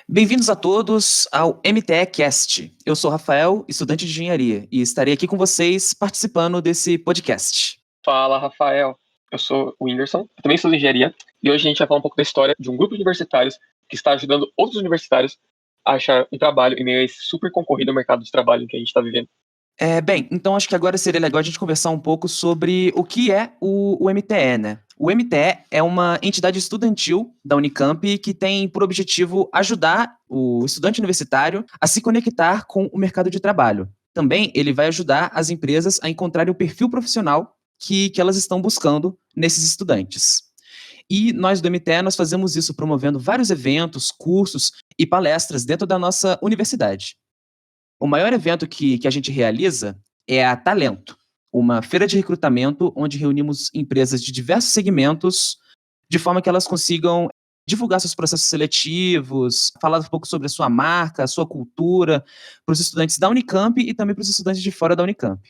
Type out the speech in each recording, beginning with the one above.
Bem-vindos a todos ao MTE Cast. Eu sou Rafael, estudante de engenharia, e estarei aqui com vocês participando desse podcast. Fala, Rafael. Eu sou o Whindersson, eu também sou de engenharia, e hoje a gente vai falar um pouco da história de um grupo de universitários que está ajudando outros universitários a achar um trabalho em meio a esse super concorrido mercado de trabalho em que a gente está vivendo. Então acho que agora seria legal a gente conversar um pouco sobre o que é o MTE, né? O MTE é uma entidade estudantil da Unicamp que tem por objetivo ajudar o estudante universitário a se conectar com o mercado de trabalho. Também ele vai ajudar as empresas a encontrarem o perfil profissional que elas estão buscando nesses estudantes. E nós do MTE, nós fazemos isso promovendo vários eventos, cursos e palestras dentro da nossa universidade. O maior evento que a gente realiza é a Talento, uma feira de recrutamento onde reunimos empresas de diversos segmentos, de forma que elas consigam divulgar seus processos seletivos, falar um pouco sobre a sua marca, a sua cultura, para os estudantes da Unicamp e também para os estudantes de fora da Unicamp.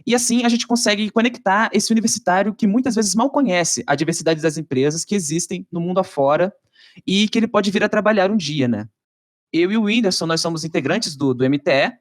E assim a gente consegue conectar esse universitário que muitas vezes mal conhece a diversidade das empresas que existem no mundo afora e que ele pode vir a trabalhar um dia, né? Eu e o Whindersson, nós somos integrantes do MTE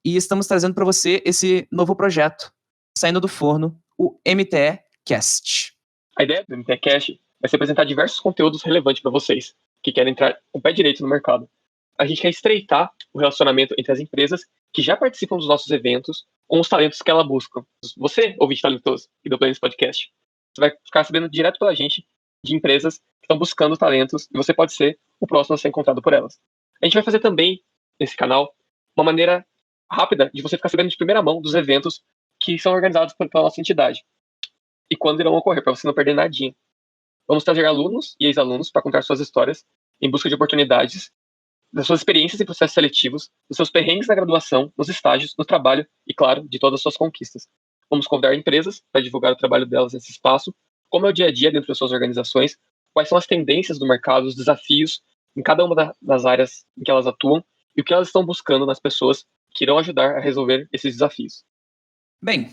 e estamos trazendo para você esse novo projeto, saindo do forno, o MTE Cast. A ideia do MTCast vai ser apresentar diversos conteúdos relevantes para vocês que querem entrar com o pé direito no mercado. A gente quer estreitar o relacionamento entre as empresas que já participam dos nossos eventos com os talentos que elas buscam. Você, ouvinte talentoso e do Play nesse podcast, você vai ficar sabendo direto pela gente de empresas que estão buscando talentos e você pode ser o próximo a ser encontrado por elas. A gente vai fazer também, nesse canal, uma maneira rápida de você ficar sabendo de primeira mão dos eventos que são organizados pela nossa entidade e quando irão ocorrer, para você não perder nadinha. Vamos trazer alunos e ex-alunos para contar suas histórias em busca de oportunidades, das suas experiências em processos seletivos, dos seus perrengues na graduação, nos estágios, no trabalho e, claro, de todas as suas conquistas. Vamos convidar empresas para divulgar o trabalho delas nesse espaço, como é o dia a dia dentro das suas organizações, quais são as tendências do mercado, os desafios em cada uma das áreas em que elas atuam e o que elas estão buscando nas pessoas que irão ajudar a resolver esses desafios. Bem,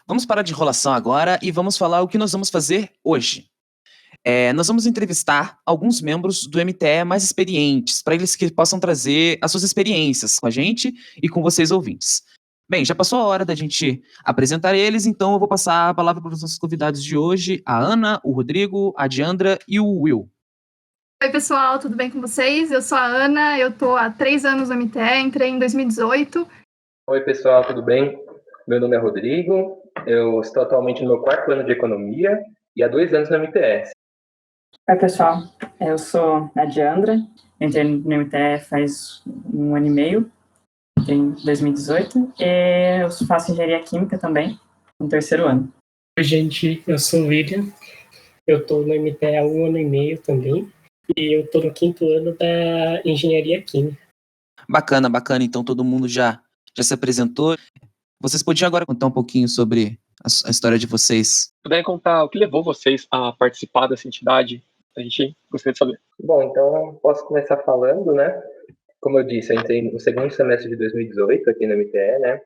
vamos parar de enrolação agora e vamos falar o que nós vamos fazer hoje. Nós vamos entrevistar alguns membros do MTE mais experientes, para eles que possam trazer as suas experiências com a gente e com vocês ouvintes. Bem, já passou a hora da gente apresentar eles, então eu vou passar a palavra para os nossos convidados de hoje, a Ana, o Rodrigo, a Diandra e o Will. Oi, pessoal, tudo bem com vocês? Eu sou a Ana, eu tô há 3 anos no MTE, entrei em 2018. Oi, pessoal, tudo bem? Meu nome é Rodrigo, eu estou atualmente no meu 4º ano de Economia e há 2 anos no MTS. Oi, pessoal, eu sou a Diandra, entrei no MTE faz 1 ano e meio, em 2018, e eu faço Engenharia Química também, no 3º ano. Oi, gente, eu sou o William, eu tô no MTE há 1 ano e meio também, e eu tô no 5º ano da Engenharia Química. Bacana, então todo mundo já se apresentou. Vocês podiam agora contar um pouquinho sobre a história de vocês? Puderem contar o que levou vocês a participar dessa entidade, a gente gostaria de saber. Bom, então posso começar falando, né? Como eu disse, eu entrei no 2º semestre de 2018 aqui no MTE, né?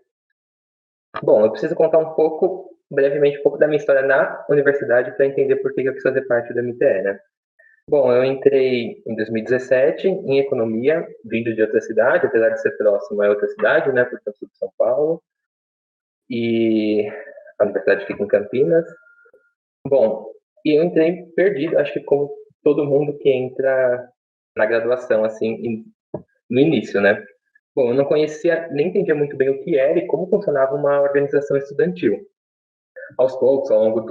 Bom, eu preciso contar brevemente um pouco da minha história na universidade para entender por que eu quis fazer parte do MTE, né? Bom, eu entrei em 2017 em Economia, vindo de outra cidade, apesar de ser próximo a outra cidade, né? Portanto, sou de São Paulo. E a universidade fica em Campinas. Bom, e eu entrei perdido, acho que como todo mundo que entra na graduação, assim, no início, né? Bom, eu não conhecia, nem entendia muito bem o que era e como funcionava uma organização estudantil. Aos poucos, ao longo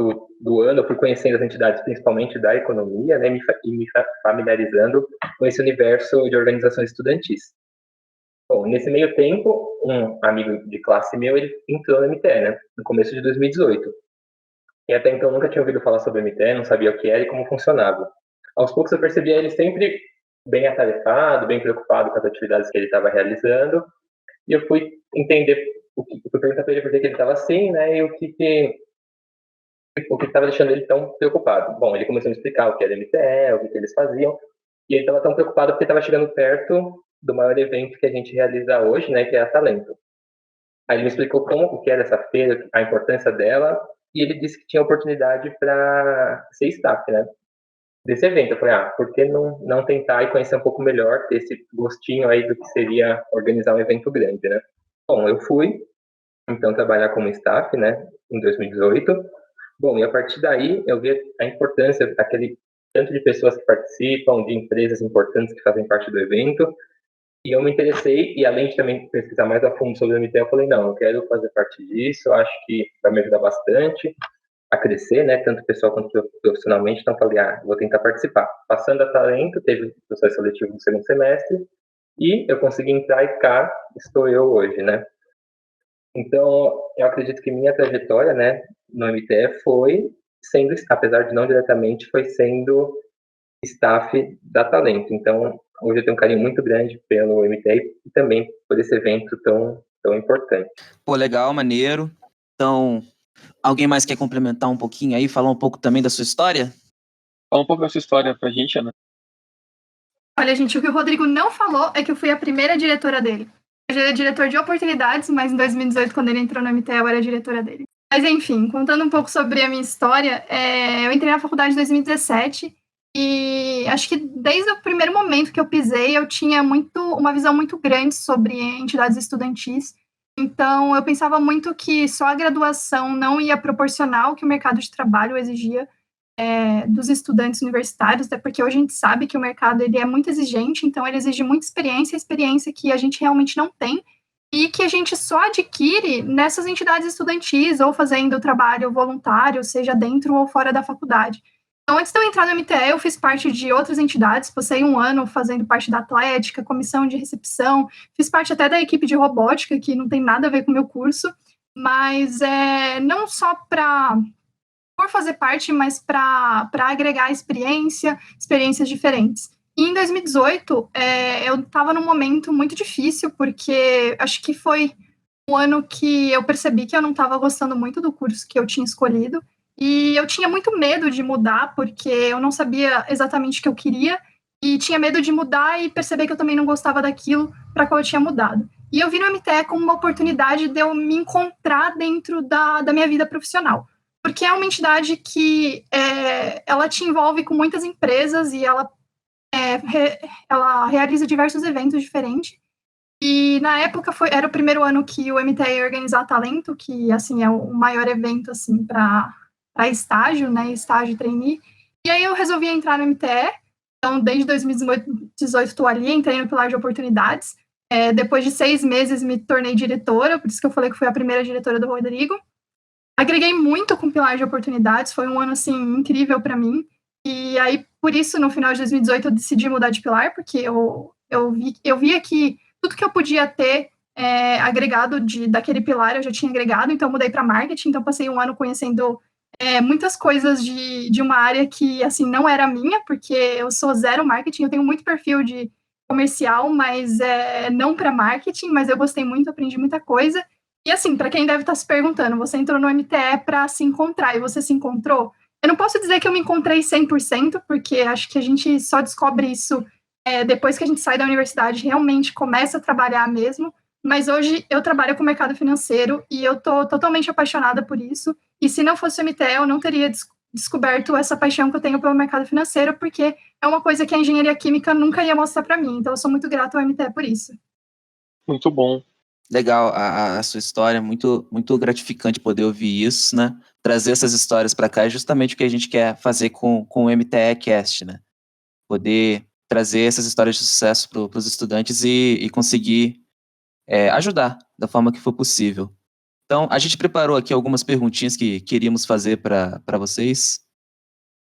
do ano, eu fui conhecendo as entidades, principalmente da economia, né, e me familiarizando com esse universo de organizações estudantis. Bom, nesse meio tempo, um amigo de classe meu, ele entrou no MTE, né, no começo de 2018. E até então eu nunca tinha ouvido falar sobre o MTE, não sabia o que era e como funcionava. Aos poucos eu percebia ele sempre bem atarefado, bem preocupado com as atividades que ele estava realizando, e eu fui entender, fui perguntar para ele por que ele estava assim, né, e o que estava deixando ele tão preocupado. Bom, ele começou a me explicar o que era MTE, o que eles faziam, e ele estava tão preocupado porque estava chegando perto do maior evento que a gente realiza hoje, né, que é a Talento. Aí ele me explicou o que era essa feira, a importância dela, e ele disse que tinha oportunidade para ser staff, né? desse evento. Eu falei, por que não tentar e conhecer um pouco melhor, ter esse gostinho aí do que seria organizar um evento grande, né? Bom, eu fui, então, trabalhar como staff, né, em 2018. Bom, e a partir daí eu vi a importância daquele tanto de pessoas que participam, de empresas importantes que fazem parte do evento, e eu me interessei, e além de também pesquisar mais a fundo sobre o MT, eu falei, não, eu quero fazer parte disso, eu acho que vai me ajudar bastante a crescer, né, tanto pessoal quanto profissionalmente, então falei, vou tentar participar. Passando a talento, teve o processo seletivo no segundo semestre, e eu consegui entrar e cá estou eu hoje, né. Então, eu acredito que minha trajetória, né, no MTE foi sendo, apesar de não diretamente, foi sendo staff da Talento. Então, hoje eu tenho um carinho muito grande pelo MTE e também por esse evento tão importante. Pô, legal, maneiro. Então, alguém mais quer complementar um pouquinho aí, falar um pouco também da sua história? Fala um pouco da sua história pra gente, Ana. Olha, gente, o que o Rodrigo não falou é que eu fui a primeira diretora dele. Ele é diretor de oportunidades, mas em 2018, quando ele entrou no MTE, eu era diretora dele. Mas, enfim, contando um pouco sobre a minha história, eu entrei na faculdade em 2017 e acho que desde o primeiro momento que eu pisei, eu tinha uma visão muito grande sobre entidades estudantis. Então, eu pensava muito que só a graduação não ia proporcionar o que o mercado de trabalho exigia dos estudantes universitários, até porque hoje a gente sabe que o mercado ele é muito exigente, então ele exige muita experiência que a gente realmente não tem, e que a gente só adquire nessas entidades estudantis, ou fazendo trabalho voluntário, seja dentro ou fora da faculdade. Então, antes de eu entrar no MTE, eu fiz parte de outras entidades, passei um ano fazendo parte da atlética, comissão de recepção, fiz parte até da equipe de robótica, que não tem nada a ver com o meu curso, mas não só por fazer parte, mas para agregar experiências diferentes. E em 2018, eu estava num momento muito difícil, porque acho que foi um ano que eu percebi que eu não estava gostando muito do curso que eu tinha escolhido, e eu tinha muito medo de mudar, porque eu não sabia exatamente o que eu queria, e tinha medo de mudar e perceber que eu também não gostava daquilo para qual eu tinha mudado. E eu vi no MTE como uma oportunidade de eu me encontrar dentro da minha vida profissional, porque é uma entidade que ela te envolve com muitas empresas e ela realiza diversos eventos diferentes. E na época era o primeiro ano que o MTE ia organizar Talento, que assim é o maior evento assim para estágio, né, estágio trainee. E aí eu resolvi entrar no MTE. Então, desde 2018 estou ali, entrei no pilar de oportunidades. Depois de 6 meses me tornei diretora, por isso que eu falei que fui a primeira diretora do Rodrigo. Agreguei muito com o pilar de oportunidades, foi um ano, assim, incrível para mim, e aí, por isso, no final de 2018, eu decidi mudar de pilar, porque eu via que tudo que eu podia ter agregado daquele pilar, eu já tinha agregado, então eu mudei para marketing, então passei um ano conhecendo muitas coisas de uma área que, assim, não era minha, porque eu sou zero marketing, eu tenho muito perfil de comercial, mas não para marketing, mas eu gostei muito, aprendi muita coisa. E assim, para quem deve estar se perguntando, você entrou no MTE para se encontrar e você se encontrou? Eu não posso dizer que eu me encontrei 100%, porque acho que a gente só descobre isso depois que a gente sai da universidade, realmente começa a trabalhar mesmo. Mas hoje eu trabalho com o mercado financeiro e eu tô totalmente apaixonada por isso. E se não fosse o MTE, eu não teria descoberto essa paixão que eu tenho pelo mercado financeiro, porque é uma coisa que a engenharia química nunca ia mostrar para mim. Então eu sou muito grata ao MTE por isso. Muito bom. Legal a sua história, muito, muito gratificante poder ouvir isso, né? Trazer essas histórias para cá é justamente o que a gente quer fazer com o MTE Cast, né? Poder trazer essas histórias de sucesso para os estudantes e conseguir ajudar da forma que for possível. Então, a gente preparou aqui algumas perguntinhas que queríamos fazer para vocês.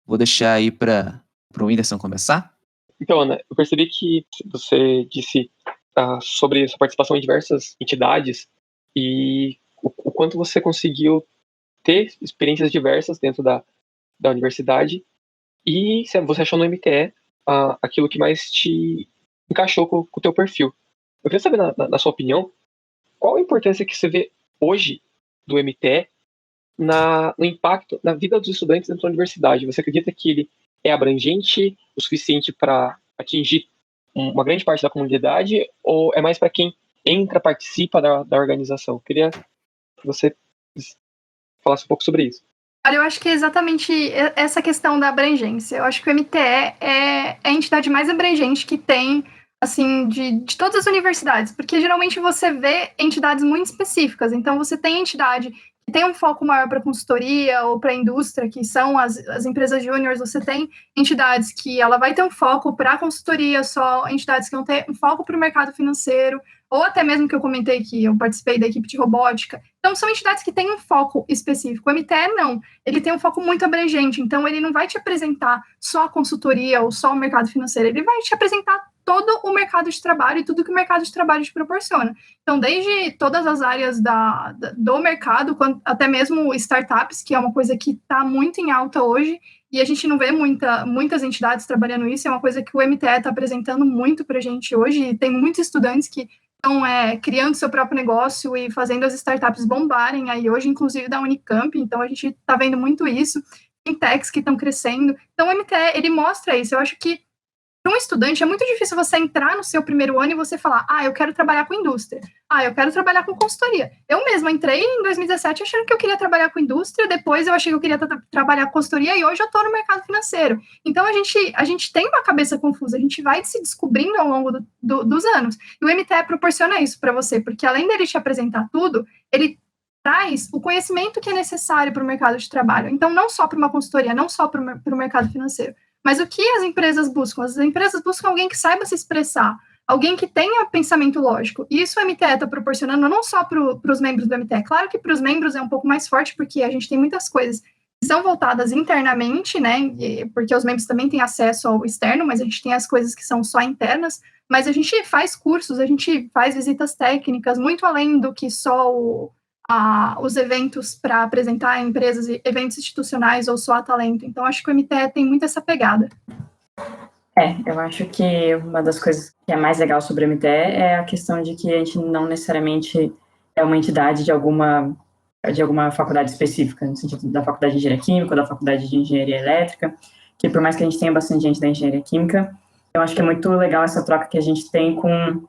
Vou deixar aí para o Whindersson começar. Então, Ana, eu percebi que você disse sobre sua participação em diversas entidades e o quanto você conseguiu ter experiências diversas dentro da universidade e você achou no MTE aquilo que mais te encaixou com o teu perfil. Eu queria saber, na sua opinião, qual a importância que você vê hoje do MTE no impacto na vida dos estudantes dentro da universidade. Você acredita que ele é abrangente o suficiente para atingir uma grande parte da comunidade ou é mais para quem participa da organização? Eu queria que você falasse um pouco sobre isso. Olha, eu acho que é exatamente essa questão da abrangência. Eu acho que o MTE é a entidade mais abrangente que tem, assim, de todas as universidades, porque geralmente você vê entidades muito específicas. Então, você tem entidade que tem um foco maior para consultoria ou para indústria, que são as empresas júniores. Você tem entidades que ela vai ter um foco para consultoria só, entidades que vão ter um foco para o mercado financeiro, ou até mesmo que eu comentei que eu participei da equipe de robótica. Então, são entidades que têm um foco específico. O MTE não. Ele tem um foco muito abrangente, então ele não vai te apresentar só a consultoria ou só o mercado financeiro, ele vai te apresentar todo o mercado de trabalho e tudo que o mercado de trabalho te proporciona. Então, desde todas as áreas do mercado, até mesmo startups, que é uma coisa que está muito em alta hoje, e a gente não vê muitas entidades trabalhando isso, é uma coisa que o MTE está apresentando muito para a gente hoje, e tem muitos estudantes que estão criando seu próprio negócio e fazendo as startups bombarem aí hoje, inclusive da Unicamp, então a gente está vendo muito isso, fintechs que estão crescendo. Então o MTE, ele mostra isso. Eu acho que para um estudante é muito difícil você entrar no seu primeiro ano e você falar, eu quero trabalhar com indústria, eu quero trabalhar com consultoria. Eu mesma entrei em 2017 achando que eu queria trabalhar com indústria, depois eu achei que eu queria trabalhar com consultoria e hoje eu estou no mercado financeiro. Então a gente tem uma cabeça confusa, a gente vai se descobrindo ao longo dos anos. E o MTE proporciona isso para você, porque além dele te apresentar tudo, ele traz o conhecimento que é necessário para o mercado de trabalho. Então, não só para uma consultoria, não só para o mercado financeiro. Mas o que as empresas buscam? As empresas buscam alguém que saiba se expressar, alguém que tenha pensamento lógico. E isso o MTE está proporcionando não só para os membros do MTE. Claro que para os membros é um pouco mais forte, porque a gente tem muitas coisas que são voltadas internamente, né? Porque os membros também têm acesso ao externo, mas a gente tem as coisas que são só internas. Mas a gente faz cursos, a gente faz visitas técnicas, muito além do que só os eventos para apresentar empresas, eventos institucionais ou só a talento. Então, acho que o MTE tem muito essa pegada. Eu acho que uma das coisas que é mais legal sobre o MTE é a questão de que a gente não necessariamente é uma entidade de alguma faculdade específica, no sentido da faculdade de engenharia química ou da faculdade de engenharia elétrica, que por mais que a gente tenha bastante gente da engenharia química, eu acho que é muito legal essa troca que a gente tem com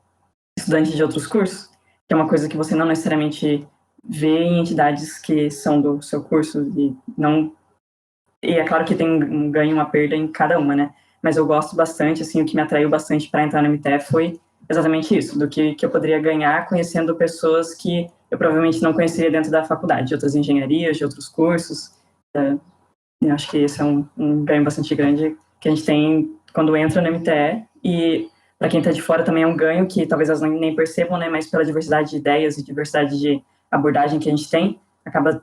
estudantes de outros cursos, que é uma coisa que você não necessariamente vê em entidades que são do seu curso, e é claro que tem um ganho e uma perda em cada uma, né? Mas eu gosto bastante, assim, o que me atraiu bastante para entrar no MTE foi exatamente isso, do que eu poderia ganhar conhecendo pessoas que eu provavelmente não conheceria dentro da faculdade, de outras engenharias, de outros cursos. Eu acho que esse é um ganho bastante grande que a gente tem quando entra no MTE, e para quem está de fora também é um ganho que talvez elas nem percebam, né? Mas pela diversidade de ideias e diversidade de abordagem que a gente tem, acaba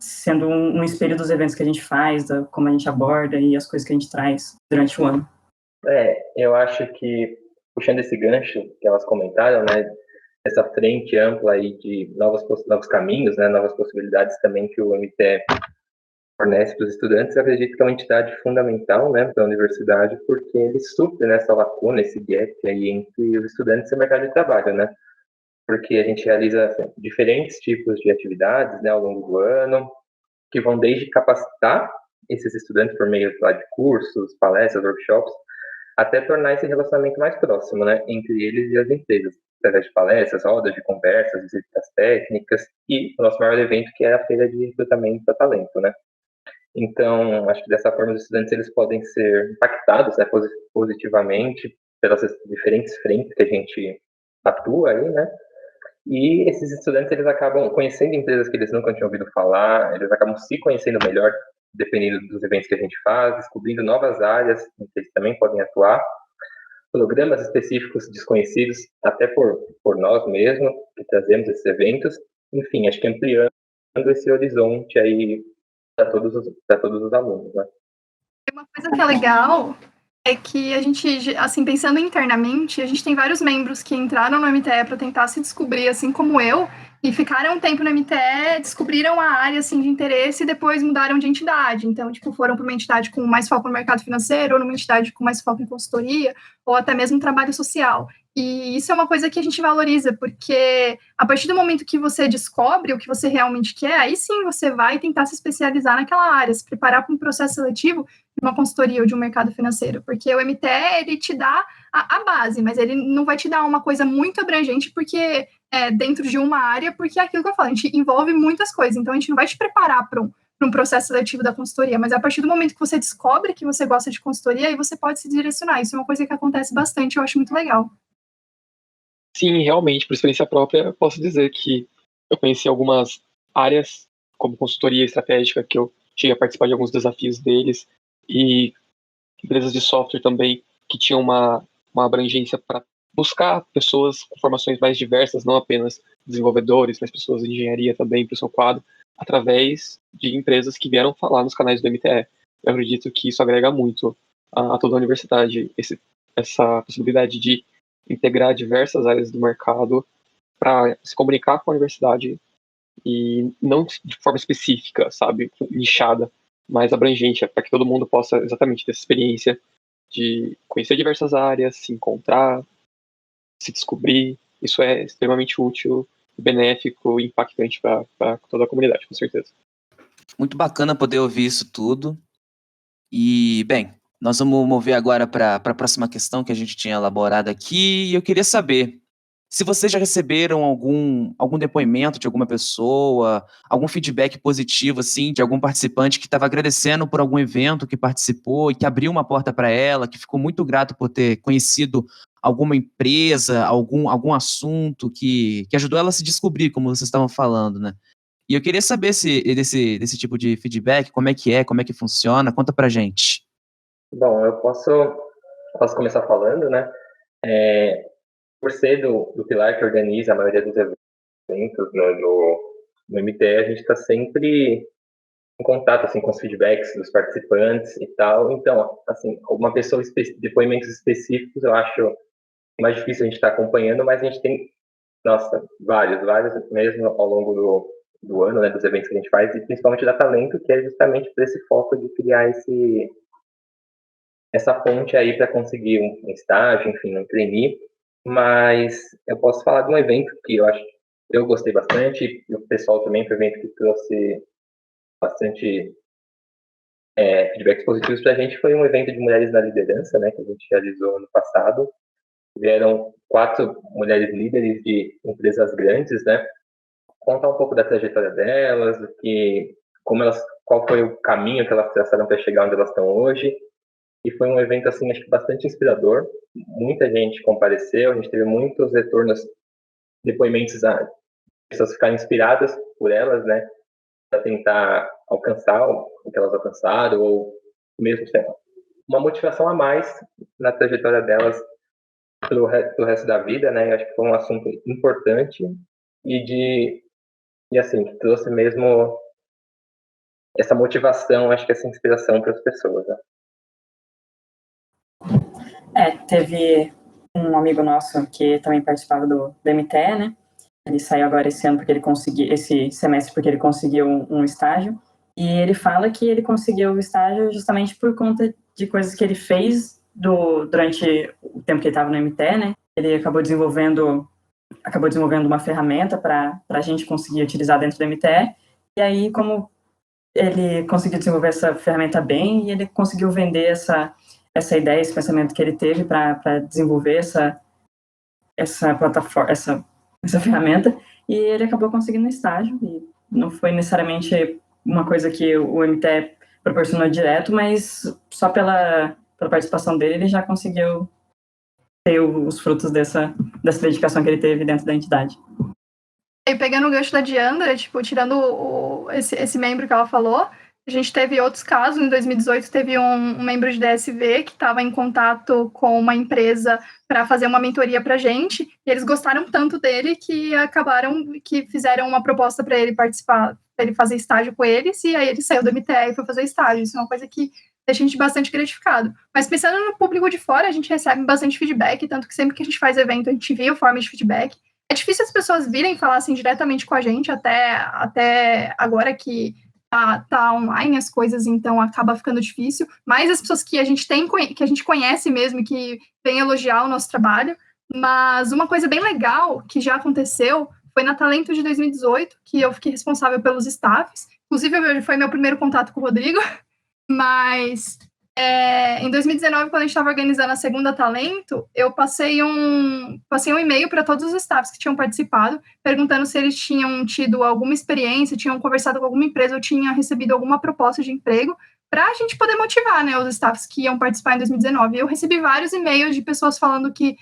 sendo um espelho dos eventos que a gente faz, como a gente aborda e as coisas que a gente traz durante o ano. Eu acho que, puxando esse gancho que elas comentaram, né, essa frente ampla aí de novos caminhos, né, novas possibilidades também que o MTE fornece para os estudantes, eu acredito que é uma entidade fundamental, né, para a universidade, porque ele supre nessa lacuna, esse gap aí entre os estudantes e o mercado de trabalho, né? Porque a gente realiza diferentes tipos de atividades, né, ao longo do ano, que vão desde capacitar esses estudantes por meio de cursos, palestras, workshops, até tornar esse relacionamento mais próximo, né, entre eles e as empresas, através de palestras, rodas de conversas, visitas técnicas e o nosso maior evento, que é a Feira de Recrutamento a Talento, né. Então, acho que dessa forma os estudantes eles podem ser impactados, né, positivamente pelas diferentes frentes que a gente atua aí, né. E esses estudantes, eles acabam conhecendo empresas que eles nunca tinham ouvido falar, eles acabam se conhecendo melhor, dependendo dos eventos que a gente faz, descobrindo novas áreas em que eles também podem atuar, programas específicos desconhecidos, até por nós mesmos, que trazemos esses eventos, enfim, acho que ampliando esse horizonte aí para todos os alunos, né? Uma coisa que é legal é que a gente, assim, pensando internamente, a gente tem vários membros que entraram no MTE para tentar se descobrir, assim como eu, e ficaram um tempo no MTE, descobriram a área, assim, de interesse e depois mudaram de entidade. Então, tipo, foram para uma entidade com mais foco no mercado financeiro, ou numa entidade com mais foco em consultoria, ou até mesmo trabalho social. E isso é uma coisa que a gente valoriza, porque a partir do momento que você descobre o que você realmente quer, aí sim você vai tentar se especializar naquela área, se preparar para um processo seletivo de uma consultoria ou de um mercado financeiro, porque o MTE, ele te dá a base, mas ele não vai te dar uma coisa muito abrangente, porque dentro de uma área, porque é aquilo que eu falo, a gente envolve muitas coisas, então a gente não vai te preparar para para um processo seletivo da consultoria, mas a partir do momento que você descobre que você gosta de consultoria, aí você pode se direcionar. Isso é uma coisa que acontece bastante, eu acho muito legal. Sim, realmente, por experiência própria, posso dizer que eu conheci algumas áreas, como consultoria estratégica, que eu cheguei a participar de alguns desafios deles, e empresas de software também, que tinham uma abrangência para buscar pessoas com formações mais diversas, não apenas desenvolvedores, mas pessoas de engenharia também para o seu quadro, através de empresas que vieram falar nos canais do MTE. Eu acredito que isso agrega muito a toda a universidade, essa possibilidade de integrar diversas áreas do mercado para se comunicar com a universidade e não de forma específica, sabe, nichada, mas abrangente, para que todo mundo possa exatamente ter essa experiência de conhecer diversas áreas, se encontrar, se descobrir. Isso é extremamente útil, benéfico e impactante para toda a comunidade, com certeza. Muito bacana poder ouvir isso tudo. E, bem, nós vamos mover agora para a próxima questão que a gente tinha elaborado aqui. E eu queria saber se vocês já receberam algum depoimento de alguma pessoa, algum feedback positivo, assim, de algum participante que estava agradecendo por algum evento que participou e que abriu uma porta para ela, que ficou muito grato por ter conhecido alguma empresa, algum assunto que ajudou ela a se descobrir, como vocês estavam falando, né? E eu queria saber desse tipo de feedback, como é que funciona, conta pra gente. Bom, eu posso começar falando, né? Por ser do pilar que organiza a maioria dos eventos no MTE, a gente está sempre em contato assim, com os feedbacks dos participantes e tal. Então, assim, uma pessoa, depoimentos específicos, eu acho mais difícil a gente estar acompanhando, mas a gente tem, nossa, vários mesmo ao longo do ano, né, dos eventos que a gente faz, e principalmente da Talento, que é justamente por esse foco de criar essa ponte aí para conseguir um estágio, enfim, um trainee. Mas eu posso falar de um evento que eu gostei bastante, e o pessoal também foi um evento que trouxe bastante feedbacks positivos para a gente. Foi um evento de mulheres na liderança, né, que a gente realizou ano passado. Vieram 4 mulheres líderes de empresas grandes, né, contar um pouco da trajetória delas, qual foi o caminho que elas traçaram para chegar onde elas estão hoje. E foi um evento, assim, acho que bastante inspirador. Muita gente compareceu, a gente teve muitos retornos, depoimentos a pessoas ficarem inspiradas por elas, né, para tentar alcançar o que elas alcançaram, ou mesmo uma motivação a mais na trajetória delas pro resto da vida, né. Eu acho que foi um assunto importante e assim, que trouxe mesmo essa motivação, acho que essa inspiração para as pessoas, né. Teve um amigo nosso que também participava do MTE, né? Ele saiu agora esse semestre porque ele conseguiu um estágio. E ele fala que ele conseguiu o estágio justamente por conta de coisas que ele fez durante o tempo que ele estava no MTE, né? Ele acabou desenvolvendo uma ferramenta para a gente conseguir utilizar dentro do MTE. E aí, como ele conseguiu desenvolver essa ferramenta bem, e ele conseguiu vender essa ideia, esse pensamento que ele teve para desenvolver essa plataforma, essa ferramenta, e ele acabou conseguindo um estágio, e não foi necessariamente uma coisa que o MTE proporcionou direto, mas só pela participação dele, ele já conseguiu ter os frutos dessa dedicação que ele teve dentro da entidade. E pegando o gancho da Diandra, tipo, tirando esse membro que ela falou, a gente teve outros casos. Em 2018 teve um membro de DSV que estava em contato com uma empresa para fazer uma mentoria para a gente, e eles gostaram tanto dele que fizeram uma proposta para ele participar, para ele fazer estágio com eles, e aí ele saiu do MTE e foi fazer estágio. Isso é uma coisa que deixa a gente bastante gratificado. Mas pensando no público de fora, a gente recebe bastante feedback, tanto que sempre que a gente faz evento, a gente envia forma de feedback. É difícil as pessoas virem falar assim diretamente com a gente, até agora que tá online as coisas, então acaba ficando difícil, mas as pessoas que a gente conhece mesmo, que vêm elogiar o nosso trabalho. Mas uma coisa bem legal que já aconteceu foi na Talento de 2018, que eu fiquei responsável pelos staffs. Inclusive, foi meu primeiro contato com o Rodrigo, mas Em 2019, quando a gente estava organizando a segunda Talento, eu passei um e-mail para todos os staffs que tinham participado, perguntando se eles tinham tido alguma experiência, tinham conversado com alguma empresa ou tinham recebido alguma proposta de emprego, para a gente poder motivar, né, os staffs que iam participar em 2019. Eu recebi vários e-mails de pessoas falando que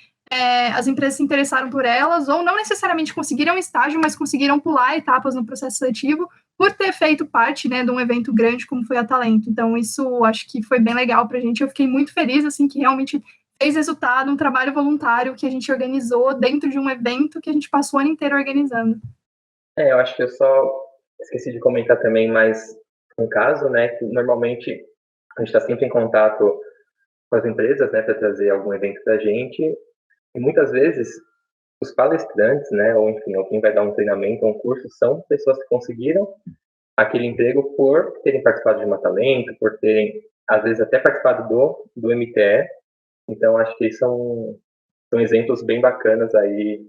as empresas se interessaram por elas, ou não necessariamente conseguiram estágio, mas conseguiram pular etapas no processo seletivo, por ter feito parte, né, de um evento grande como foi a Talento. Então, isso acho que foi bem legal para a gente. Eu fiquei muito feliz, assim, que realmente fez resultado, um trabalho voluntário que a gente organizou dentro de um evento que a gente passou o ano inteiro organizando. Eu acho que eu só esqueci de comentar também mais um caso, né, que normalmente a gente está sempre em contato com as empresas, né, para trazer algum evento para a gente, e muitas vezes os palestrantes, né, ou enfim, ou quem vai dar um treinamento ou um curso, são pessoas que conseguiram aquele emprego por terem participado de uma Talento, por terem, às vezes, até participado do MTE. Então, acho que são exemplos bem bacanas aí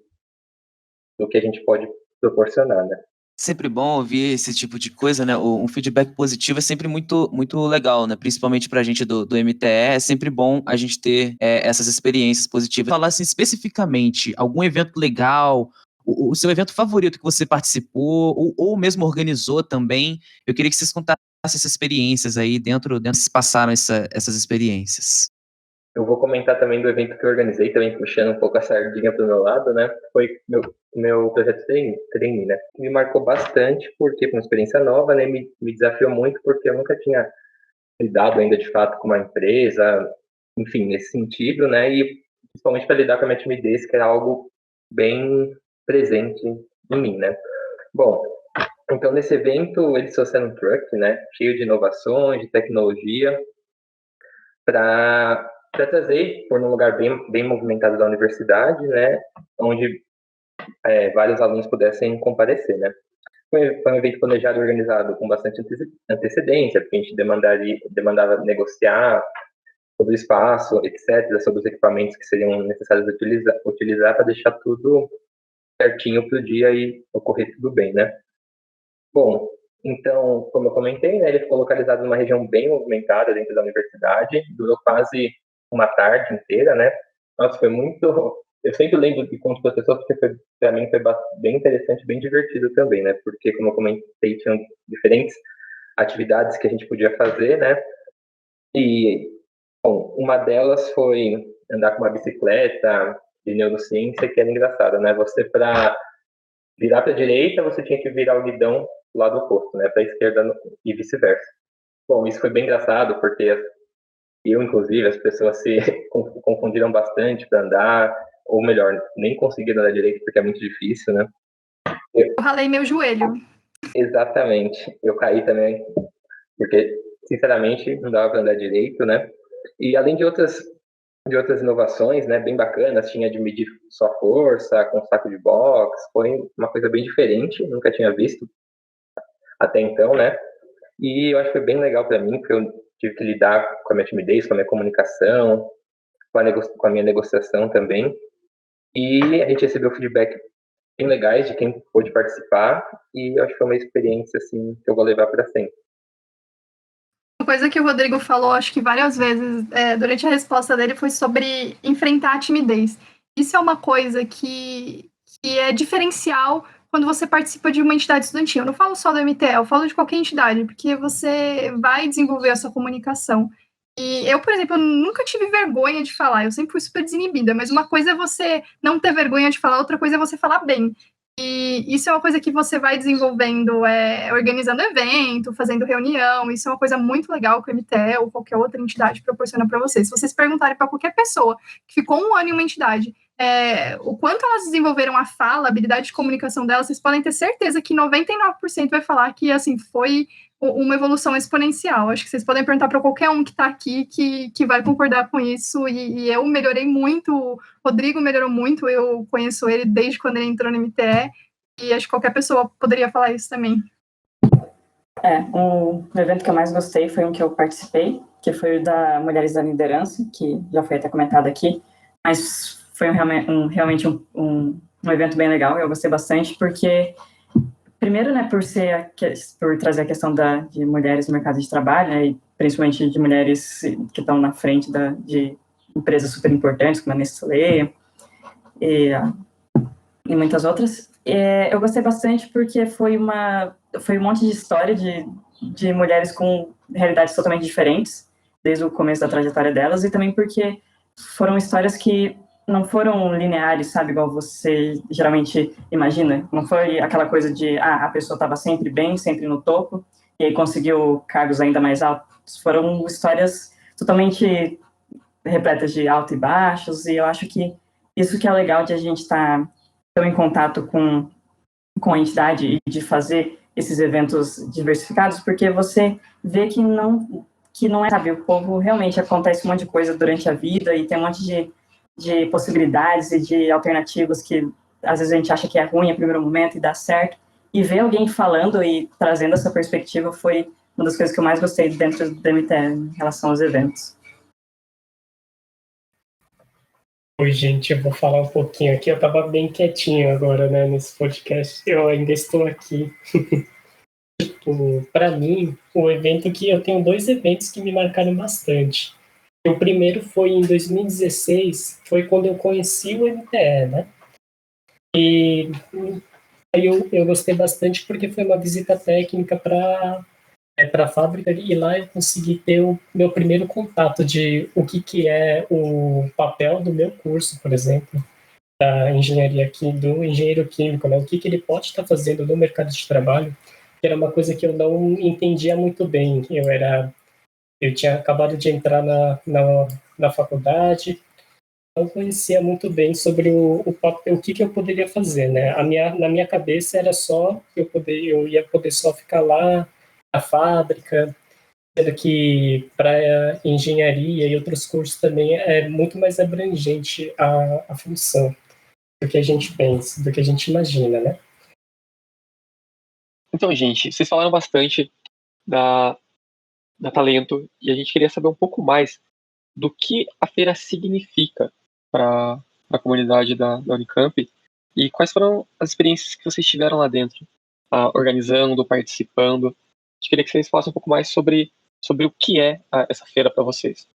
do que a gente pode proporcionar, né? Sempre bom ouvir esse tipo de coisa, né? Um feedback positivo é sempre muito, muito legal, né? Principalmente pra gente do MTE, é sempre bom a gente ter essas experiências positivas. Falar assim, especificamente, algum evento legal, o seu evento favorito que você participou, ou mesmo organizou também, eu queria que vocês contassem essas experiências aí dentro se passaram essas experiências. Eu vou comentar também do evento que eu organizei, também puxando um pouco a sardinha para o meu lado, né? Foi meu projeto trainee, né? Me marcou bastante, porque foi uma experiência nova, né? Me desafiou muito, porque eu nunca tinha lidado ainda de fato com uma empresa, enfim, nesse sentido, né? E principalmente para lidar com a minha timidez, que era algo bem presente em mim, né? Bom, então nesse evento eles trouxeram um truck, né? Cheio de inovações, de tecnologia, para trazer, por um lugar bem movimentado da universidade, né? Onde vários alunos pudessem comparecer, né? Foi um evento planejado e organizado com bastante antecedência, porque a gente demandava negociar sobre o espaço, etc., sobre os equipamentos que seriam necessários utilizar para deixar tudo certinho para o dia e ocorrer tudo bem, né? Bom, então, como eu comentei, né, ele ficou localizado numa região bem movimentada dentro da universidade, durou quase uma tarde inteira, né? Nossa, foi muito... Eu sempre lembro de conto para as pessoas, porque para mim foi bem interessante, bem divertido também, né? Porque, como eu comentei, tinham diferentes atividades que a gente podia fazer, né? E, bom, uma delas foi andar com uma bicicleta de neurociência, que era engraçada, né? Você, para virar para a direita, você tinha que virar o guidão do lado oposto, né? Para a esquerda e vice-versa. Bom, isso foi bem engraçado, porque eu, inclusive, as pessoas se confundiram bastante para andar, ou melhor, nem conseguiram andar direito, porque é muito difícil, né? Eu ralei meu joelho. Exatamente. Eu caí também, porque, sinceramente, não dava para andar direito, né? E além de outras inovações, né, bem bacanas, tinha de medir sua força com saco de boxe, foi uma coisa bem diferente, nunca tinha visto até então, né? E eu acho que foi bem legal para mim, porque eu tive que lidar com a minha timidez, com a minha comunicação, com a minha negociação também. E a gente recebeu feedback bem legais de quem pôde participar, e eu acho que foi uma experiência assim que eu vou levar para sempre. Uma coisa que o Rodrigo falou, acho que várias vezes, durante a resposta dele, foi sobre enfrentar a timidez. Isso é uma coisa que é diferencial quando você participa de uma entidade estudantil. Eu não falo só do MTE, eu falo de qualquer entidade, porque você vai desenvolver a sua comunicação. E eu, por exemplo, nunca tive vergonha de falar, eu sempre fui super desinibida, mas uma coisa é você não ter vergonha de falar, outra coisa é você falar bem. E isso é uma coisa que você vai desenvolvendo, organizando evento, fazendo reunião. Isso é uma coisa muito legal que o MTE ou qualquer outra entidade proporciona para vocês. Se vocês perguntarem para qualquer pessoa que ficou um ano em uma entidade, o quanto elas desenvolveram a fala, a habilidade de comunicação delas, vocês podem ter certeza que 99% vai falar que assim foi uma evolução exponencial. Acho que vocês podem perguntar para qualquer um que está aqui que vai concordar com isso. E eu melhorei muito, o Rodrigo melhorou muito, eu conheço ele desde quando ele entrou no MTE, e acho que qualquer pessoa poderia falar isso também. O evento que eu mais gostei foi um que eu participei, que foi o da Mulheres da Liderança, que já foi até comentado aqui, mas foi realmente um evento bem legal, eu gostei bastante, porque Primeiro, né, por trazer a questão de mulheres no mercado de trabalho, né, e principalmente de mulheres que estão na frente de empresas super importantes, como a Nestlé e muitas outras. Eu gostei bastante porque foi um monte de história de mulheres com realidades totalmente diferentes, desde o começo da trajetória delas, e também porque foram histórias que não foram lineares, sabe, igual você geralmente imagina. Não foi aquela coisa de, a pessoa estava sempre bem, sempre no topo, e aí conseguiu cargos ainda mais altos. Foram histórias totalmente repletas de altos e baixos, e eu acho que isso que é legal de a gente estar tão em contato com a entidade e de fazer esses eventos diversificados, porque você vê que não é, sabe, o povo realmente acontece um monte de coisa durante a vida e tem um monte de possibilidades e de alternativas que às vezes a gente acha que é ruim no primeiro momento e dá certo, e ver alguém falando e trazendo essa perspectiva foi uma das coisas que eu mais gostei dentro do MTE em relação aos eventos. Oi, gente, eu vou falar um pouquinho aqui. Eu estava bem quietinho agora, né, nesse podcast. Eu ainda estou aqui. Para mim, o evento que eu tenho 2 eventos que me marcaram bastante. O primeiro foi em 2016, foi quando eu conheci o MTE, né? E aí eu gostei bastante porque foi uma visita técnica para a fábrica e lá eu consegui ter o meu primeiro contato de o que é o papel do meu curso, por exemplo, da engenharia aqui, do engenheiro químico, né? O que ele pode estar fazendo no mercado de trabalho, que era uma coisa que eu não entendia muito bem. Eu tinha acabado de entrar na faculdade, não conhecia muito bem sobre o papel, o que eu poderia fazer, né? Na minha cabeça era só eu ia poder só ficar lá na fábrica, sendo que para engenharia e outros cursos também é muito mais abrangente a função do que a gente pensa, do que a gente imagina, né? Então, gente, vocês falaram bastante da, da Talento e a gente queria saber um pouco mais do que a feira significa para a comunidade da Unicamp e quais foram as experiências que vocês tiveram lá dentro, organizando, participando. A gente queria que vocês falassem um pouco mais sobre o que é essa feira para vocês.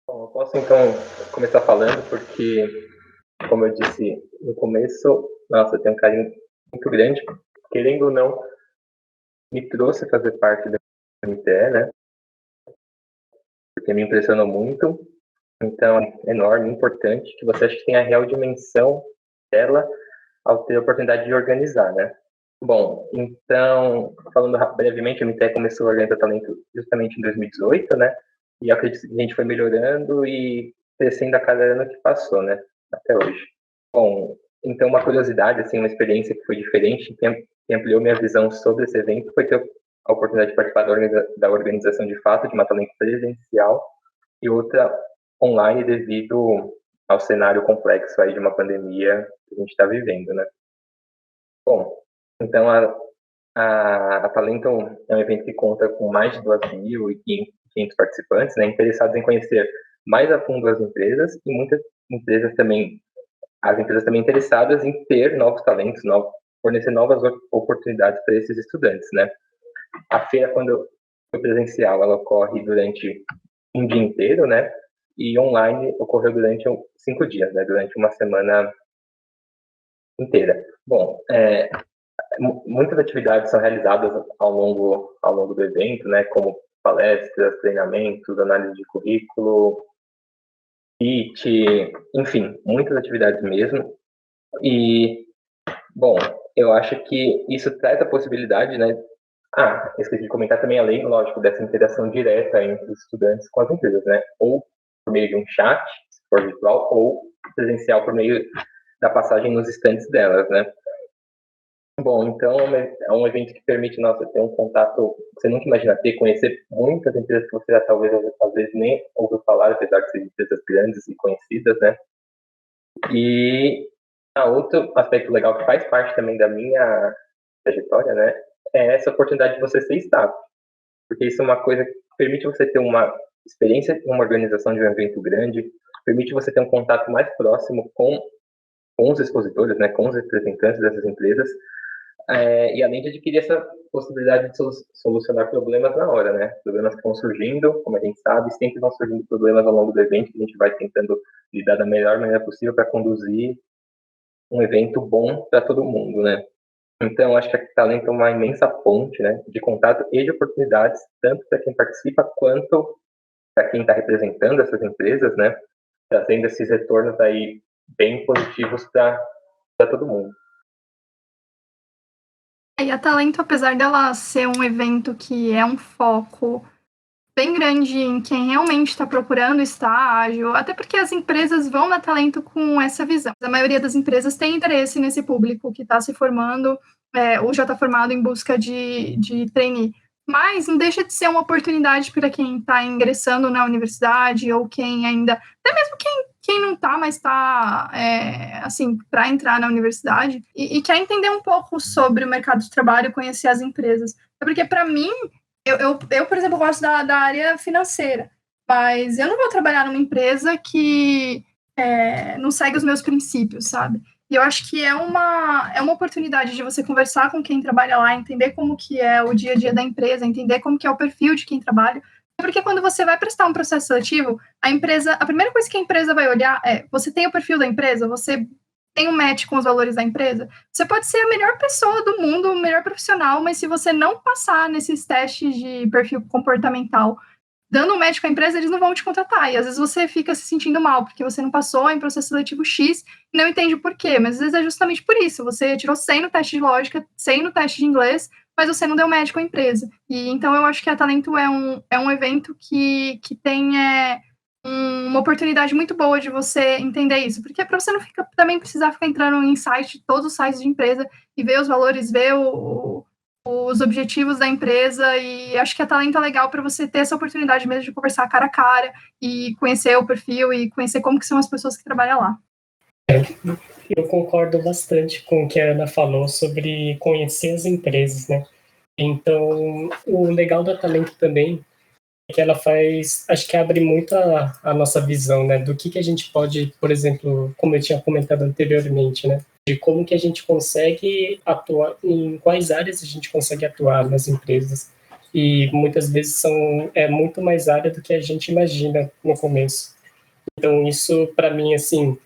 Bom, eu posso então começar falando, porque, como eu disse no começo, nossa, eu tenho um carinho muito grande, querendo ou não, me trouxe a fazer parte da MTE, né? Porque me impressionou muito. Então, é enorme, importante, que você acha que tem a real dimensão dela ao ter a oportunidade de organizar, né? Bom, então, falando brevemente, a MTE começou a organizar talento justamente em 2018, né? E eu acredito que a gente foi melhorando e crescendo a cada ano que passou, né? Até hoje. Bom, então uma curiosidade, assim, uma experiência que foi diferente, que ampliou minha visão sobre esse evento, foi ter a oportunidade de participar da organização de fato de uma talento presencial e outra online devido ao cenário complexo aí de uma pandemia que a gente está vivendo, né? Bom, então a Talento é um evento que conta com mais de 2.500 participantes, né, interessados em conhecer mais a fundo as empresas e muitas empresas também, as empresas também interessadas em ter novos talentos, fornecer novas oportunidades para esses estudantes, né? A feira, quando foi presencial, ela ocorre durante um dia inteiro, né? E online ocorreu durante 5 dias, né? Durante uma semana inteira. Bom, muitas atividades são realizadas ao longo do evento, né? Como palestras, treinamentos, análise de currículo, pitch, enfim, muitas atividades mesmo. E, bom, eu acho que isso traz a possibilidade, né? Esqueci de comentar também, além, lógico, dessa interação direta entre os estudantes com as empresas, né? Ou por meio de um chat, se for virtual, ou presencial por meio da passagem nos estantes delas, né? Bom, então é um evento que permite, nossa, ter um contato que você nunca imagina ter, conhecer muitas empresas que você já talvez às vezes nem ouviu falar, apesar de serem empresas grandes e conhecidas, né? E outro aspecto legal que faz parte também da minha trajetória, né, é essa oportunidade de você ser staff, porque isso é uma coisa que permite você ter uma experiência em uma organização de um evento grande, permite você ter um contato mais próximo com com os expositores, né, com os representantes dessas empresas, e além de adquirir essa possibilidade de solucionar problemas na hora, né? Problemas que vão surgindo, como a gente sabe, sempre vão surgindo problemas ao longo do evento, que a gente vai tentando lidar da melhor maneira possível para conduzir um evento bom para todo mundo, né? Então, acho que a Talento é uma imensa ponte, né, de contato e de oportunidades, tanto para quem participa quanto para quem está representando essas empresas, né, trazendo esses retornos aí bem positivos para todo mundo. E a Talento, apesar dela ser um evento que é um foco bem grande em quem realmente está procurando estágio, até porque as empresas vão na Talento com essa visão. A maioria das empresas tem interesse nesse público que está se formando ou já está formado em busca de trainee. Mas não deixa de ser uma oportunidade para quem está ingressando na universidade ou quem ainda, até mesmo quem não está, mas está, assim, para entrar na universidade e quer entender um pouco sobre o mercado de trabalho, conhecer as empresas. Porque, para mim, eu, por exemplo, gosto da área financeira, mas eu não vou trabalhar numa empresa que não segue os meus princípios, sabe? E eu acho que é uma oportunidade de você conversar com quem trabalha lá, entender como que é o dia a dia da empresa, entender como que é o perfil de quem trabalha. Porque quando você vai prestar um processo seletivo, a primeira coisa que a empresa vai olhar é, você tem o perfil da empresa, você tem um match com os valores da empresa, você pode ser a melhor pessoa do mundo, o melhor profissional, mas se você não passar nesses testes de perfil comportamental, dando um match com a empresa, eles não vão te contratar. E às vezes você fica se sentindo mal, porque você não passou em processo seletivo X e não entende por quê. Mas às vezes é justamente por isso. Você tirou 100 no teste de lógica, 100 no teste de inglês, mas você não deu match com a empresa. E então eu acho que a Talento é um evento que tem uma oportunidade muito boa de você entender isso. Porque para você não também precisar ficar entrando em site, todos os sites de empresa, e ver os valores, ver os objetivos da empresa, e acho que a Talento é legal para você ter essa oportunidade mesmo de conversar cara a cara e conhecer o perfil e conhecer como que são as pessoas que trabalham lá. Eu concordo bastante com o que a Ana falou sobre conhecer as empresas, né? Então, o legal da Talento também é que ela faz, acho que abre muito a nossa visão, né? Do que a gente pode, por exemplo, como eu tinha comentado anteriormente, né? De como que a gente consegue atuar, em quais áreas a gente consegue atuar nas empresas. E muitas vezes é muito mais área do que a gente imagina no começo. Então, isso, para mim, assim,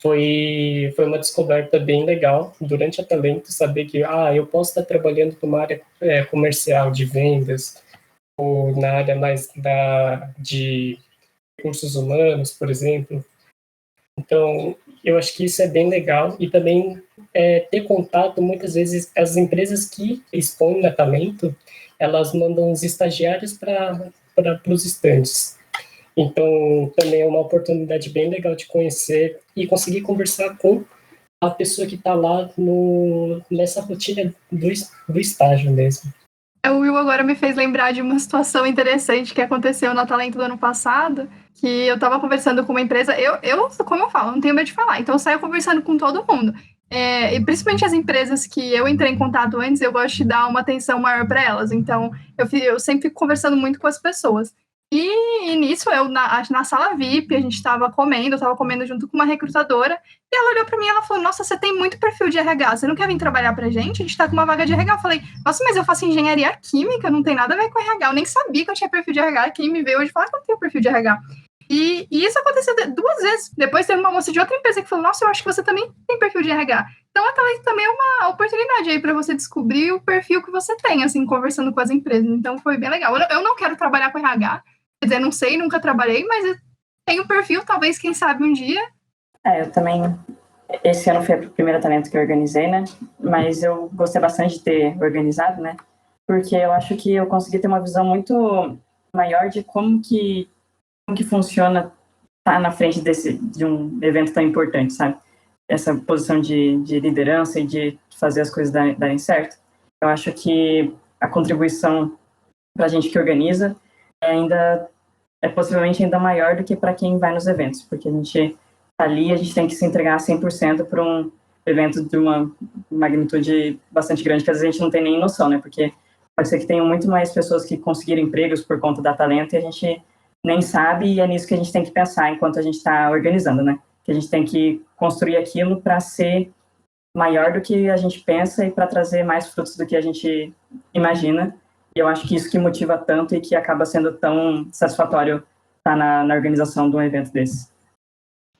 foi uma descoberta bem legal durante a Talento, saber que eu posso estar trabalhando numa área comercial, de vendas, ou na área mais de recursos humanos, por exemplo. Então, eu acho que isso é bem legal. E também ter contato, muitas vezes, as empresas que expõem na Talento, elas mandam os estagiários para os estandes. Então, também é uma oportunidade bem legal de conhecer e conseguir conversar com a pessoa que está lá nessa rotina do estágio mesmo. O Will agora me fez lembrar de uma situação interessante que aconteceu na Talento do ano passado, que eu estava conversando com uma empresa, como eu falo, não tenho medo de falar, então eu saio conversando com todo mundo. E principalmente as empresas que eu entrei em contato antes, eu gosto de dar uma atenção maior para elas, então eu sempre fico conversando muito com as pessoas. E nisso, eu na sala VIP, a gente estava comendo, eu estava comendo junto com uma recrutadora, e ela olhou para mim e ela falou, nossa, você tem muito perfil de RH, você não quer vir trabalhar pra gente? A gente tá com uma vaga de RH. Eu falei, nossa, mas eu faço engenharia química, não tem nada a ver com RH, eu nem sabia que eu tinha perfil de RH, quem me veio hoje falou que eu tenho perfil de RH. E isso aconteceu 2 vezes, depois teve uma moça de outra empresa que falou, nossa, eu acho que você também tem perfil de RH. Então, a Talento também é uma oportunidade aí para você descobrir o perfil que você tem, assim, conversando com as empresas. Então, foi bem legal. Eu não quero trabalhar com RH, quer dizer, não sei, nunca trabalhei, mas eu tenho perfil, talvez, quem sabe, um dia. Eu também, esse ano foi a primeira Talento que eu organizei, né? Mas eu gostei bastante de ter organizado, né? Porque eu acho que eu consegui ter uma visão muito maior de como que funciona estar na frente de um evento tão importante, sabe? Essa posição de liderança e de fazer as coisas darem certo. Eu acho que a contribuição para a gente que organiza ainda é possivelmente ainda maior do que para quem vai nos eventos, porque a gente tá ali, a gente tem que se entregar 100% para um evento de uma magnitude bastante grande, que às vezes a gente não tem nem noção, né? Porque pode ser que tenham muito mais pessoas que conseguiram empregos por conta da Talento e a gente nem sabe, e é nisso que a gente tem que pensar enquanto a gente está organizando, né? que a gente tem que construir aquilo para ser maior do que a gente pensa e para trazer mais frutos do que a gente imagina. E eu acho que isso que motiva tanto e que acaba sendo tão satisfatório estar na organização de um evento desse.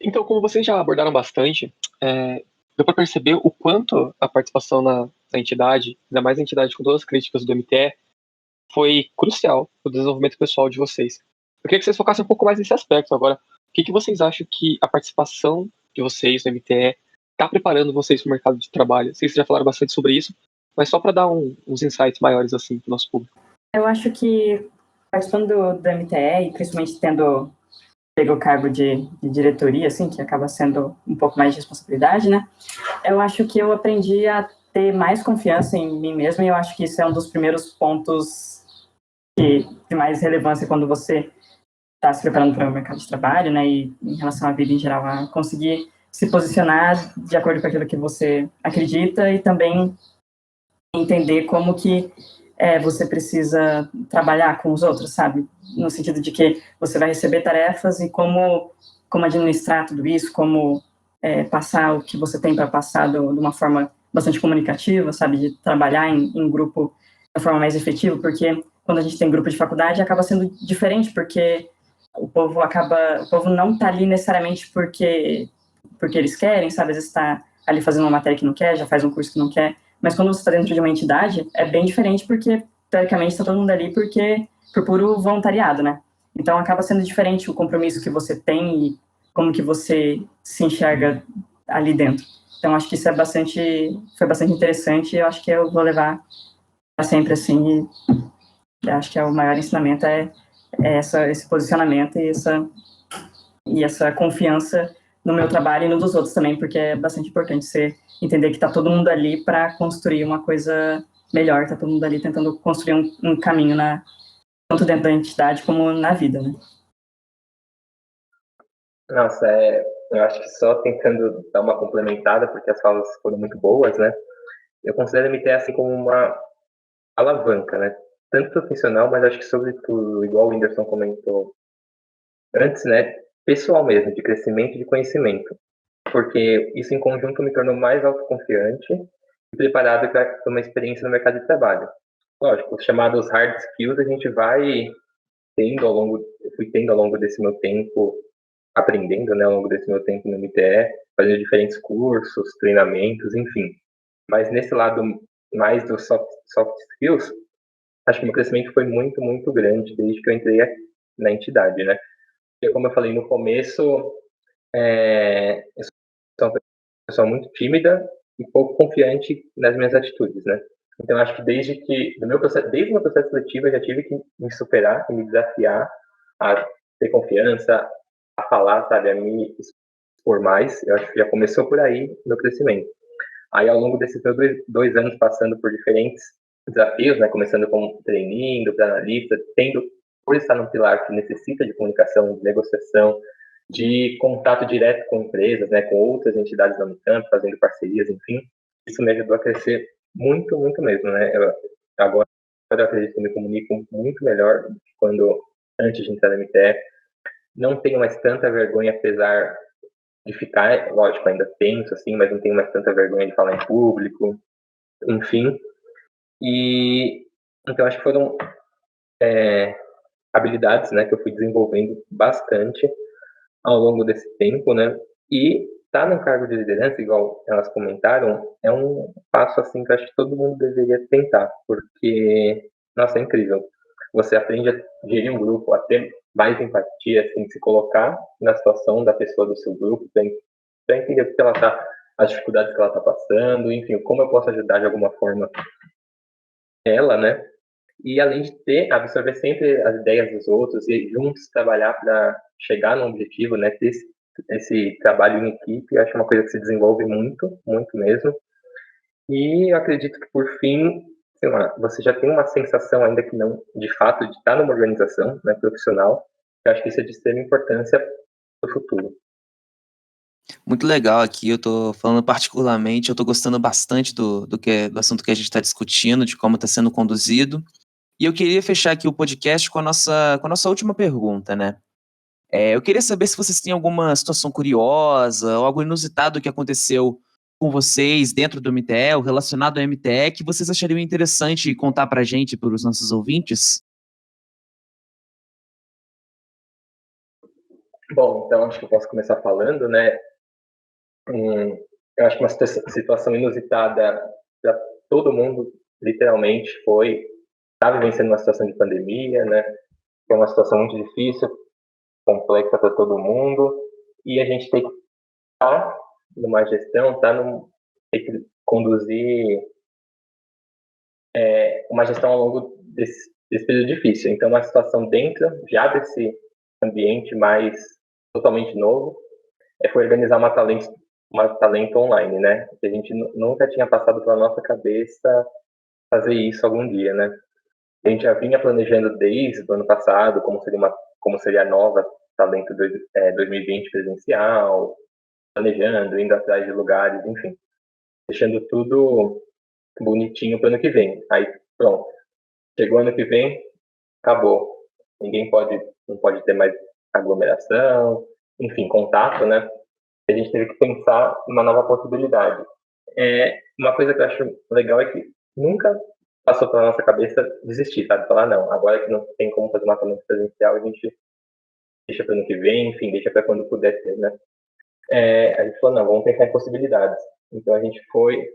Então, como vocês já abordaram bastante, deu para perceber o quanto a participação na entidade, ainda mais a entidade com todas as críticas do MTE, foi crucial para o desenvolvimento pessoal de vocês. Eu queria que vocês focassem um pouco mais nesse aspecto agora. O que vocês acham que a participação de vocês no MTE está preparando vocês para o mercado de trabalho? Vocês já falaram bastante sobre isso, mas só para dar uns insights maiores assim para o nosso público. Eu acho que participando do MTE e principalmente tendo pego o cargo de diretoria, assim, que acaba sendo um pouco mais de responsabilidade, né? Eu acho que eu aprendi a ter mais confiança em mim mesmo e eu acho que isso é um dos primeiros pontos de mais relevância quando você está se preparando para o mercado de trabalho, né? E em relação à vida em geral, a conseguir se posicionar de acordo com aquilo que você acredita e também entender como que você precisa trabalhar com os outros, sabe? No sentido de que você vai receber tarefas e como administrar tudo isso, como passar o que você tem para passar de uma forma bastante comunicativa, sabe? De trabalhar em grupo de forma mais efetiva, porque quando a gente tem grupo de faculdade acaba sendo diferente, porque o povo não está ali necessariamente porque eles querem, sabe? Às vezes está ali fazendo uma matéria que não quer, já faz um curso que não quer, mas quando você está dentro de uma entidade, é bem diferente porque, teoricamente, está todo mundo ali por puro voluntariado, né? Então, acaba sendo diferente o compromisso que você tem e como que você se enxerga ali dentro. Então, acho que isso foi bastante interessante e eu acho que eu vou levar para sempre, assim, e acho que o maior ensinamento é esse posicionamento e essa confiança no meu trabalho e no dos outros também, porque é bastante importante você entender que está todo mundo ali para construir uma coisa melhor, está todo mundo ali tentando construir um caminho tanto dentro da entidade como na vida, né? Nossa, eu acho que só tentando dar uma complementada, porque as falas foram muito boas, né? Eu considero a MTE assim como uma alavanca, né? Tanto profissional, mas acho que sobretudo, igual o Whindersson comentou antes, né? Pessoal mesmo, de crescimento e de conhecimento. Porque isso em conjunto me tornou mais autoconfiante e preparado para uma experiência no mercado de trabalho. Lógico, os chamados hard skills a gente vai fui tendo ao longo desse meu tempo, aprendendo, né, ao longo desse meu tempo no MTE, fazendo diferentes cursos, treinamentos, enfim. Mas nesse lado mais dos soft skills, acho que meu crescimento foi muito, muito grande desde que eu entrei na entidade, né? Porque, como eu falei no começo, eu sou uma pessoa muito tímida e pouco confiante nas minhas atitudes, né? Então, acho que desde o meu processo seletivo, eu já tive que me superar e me desafiar a ter confiança, a falar, sabe, a me expor mais. Eu acho que já começou por aí o meu crescimento. Aí, ao longo desses meus dois anos, passando por diferentes desafios, né, começando como trainee, indo para analista, por estar num pilar que necessita de comunicação, de negociação, de contato direto com empresas, né, com outras entidades da Unicamp, fazendo parcerias, enfim, isso me ajudou a crescer muito, muito mesmo, né? Agora eu acredito que eu me comunico muito melhor do que antes de entrar na MTE. Não tenho mais tanta vergonha, apesar de ficar, lógico, ainda tenso, assim, mas não tenho mais tanta vergonha de falar em público, enfim. E então acho que foram habilidades, né, que eu fui desenvolvendo bastante ao longo desse tempo, né? E estar no cargo de liderança, igual elas comentaram, é um passo assim que eu acho que todo mundo deveria tentar, porque, nossa, é incrível. Você aprende a gerir um grupo, a ter mais empatia, assim, se colocar na situação da pessoa do seu grupo, para entender o que ela tá, as dificuldades que ela está passando, enfim, como eu posso ajudar de alguma forma ela, né? E além de absorver sempre as ideias dos outros e juntos trabalhar para chegar no objetivo, né? Ter esse trabalho em equipe, eu acho uma coisa que se desenvolve muito, muito mesmo. E eu acredito que, por fim, sei lá, você já tem uma sensação, ainda que não de fato, de estar numa organização, né, profissional. Eu acho que isso é de extrema importância para o futuro. Muito legal aqui, eu tô falando particularmente, eu tô gostando bastante do assunto que a gente está discutindo, de como está sendo conduzido. E eu queria fechar aqui o podcast com a nossa última pergunta, né? Eu queria saber se vocês têm alguma situação curiosa ou algo inusitado que aconteceu com vocês dentro do MTE, ou relacionado ao MTE, que vocês achariam interessante contar pra gente, para os nossos ouvintes? Bom, então acho que eu posso começar falando, né? Eu acho que uma situação inusitada para todo mundo, literalmente, está vivenciando uma situação de pandemia, né? É uma situação muito difícil, complexa para todo mundo, e a gente tem que estar numa gestão, tem que conduzir uma gestão ao longo desse período difícil. Então, uma situação dentro já desse ambiente mais totalmente novo foi organizar uma talento online, né? A gente nunca tinha passado pela nossa cabeça fazer isso algum dia, né? A gente já vinha planejando desde o ano passado como seria a nova Talento 2020 presencial, planejando, indo atrás de lugares, enfim, deixando tudo bonitinho para o ano que vem. Aí, pronto, chegou ano que vem, acabou. Não pode ter mais aglomeração, enfim, contato, né? A gente teve que pensar uma nova possibilidade. Uma coisa que eu acho legal é que nunca passou pela nossa cabeça desistir, sabe? Falar, não, agora que não tem como fazer uma talento presencial, a gente deixa para o ano que vem, enfim, deixa para quando puder ter, né? A gente falou, não, vamos pensar em possibilidades. Então a gente foi